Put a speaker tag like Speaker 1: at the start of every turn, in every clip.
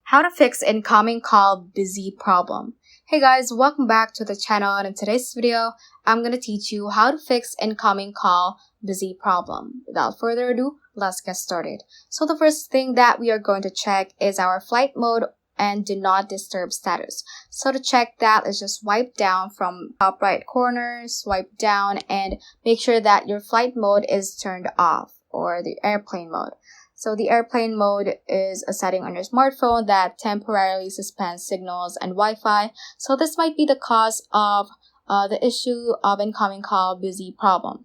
Speaker 1: How to fix incoming call busy problem. Hey guys, welcome back to the channel, and in today's video, I'm going to teach you how to fix incoming call busy problem. Without further ado, let's get started. So the first thing that we are going to check is our flight mode and do not disturb status. So to check that, let's just swipe down from top right corner, swipe down, and make sure that your flight mode is turned off, or the airplane mode. So the airplane mode is a setting on your smartphone that temporarily suspends signals and Wi-Fi. So this might be the cause of the issue of incoming call busy problem.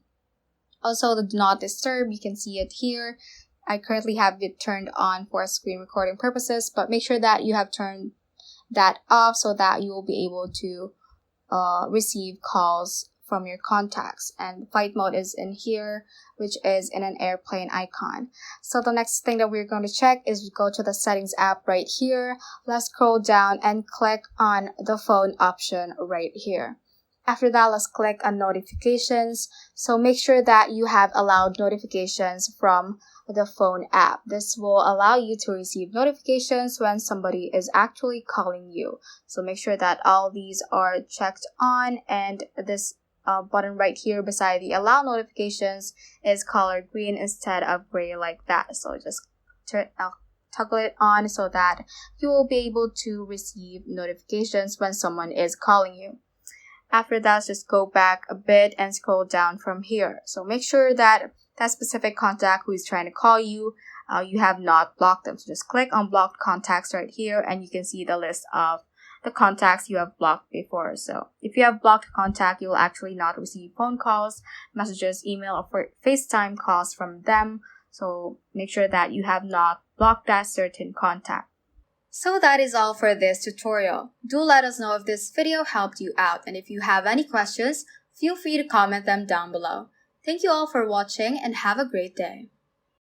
Speaker 1: Also, the do not disturb, you can see it here. I currently have it turned on for screen recording purposes, but make sure that you have turned that off so that you will be able to receive calls from your contacts. And flight mode is in here, which is in an airplane icon. So the next thing that we're going to check is go to the settings app right here. Let's scroll down and click on the phone option right here. After that, let's click on notifications. So make sure that you have allowed notifications from the phone app. This will allow you to receive notifications when somebody is actually calling you. So make sure that all these are checked on, and this button right here beside the allow notifications is colored green instead of gray like that. So just toggle it on so that you will be able to receive notifications when someone is calling you. After that, just go back a bit and scroll down from here. So make sure that that specific contact who is trying to call you, you have not blocked them. So just click on blocked contacts right here, and you can see the list of the contacts you have blocked before. So if you have blocked a contact, you will actually not receive phone calls, messages, email, or FaceTime calls from them. So make sure that you have not blocked that certain contact. So that is all for this tutorial. Do let us know if this video helped you out, and if you have any questions, feel free to comment them down below. Thank you all for watching and have a great day.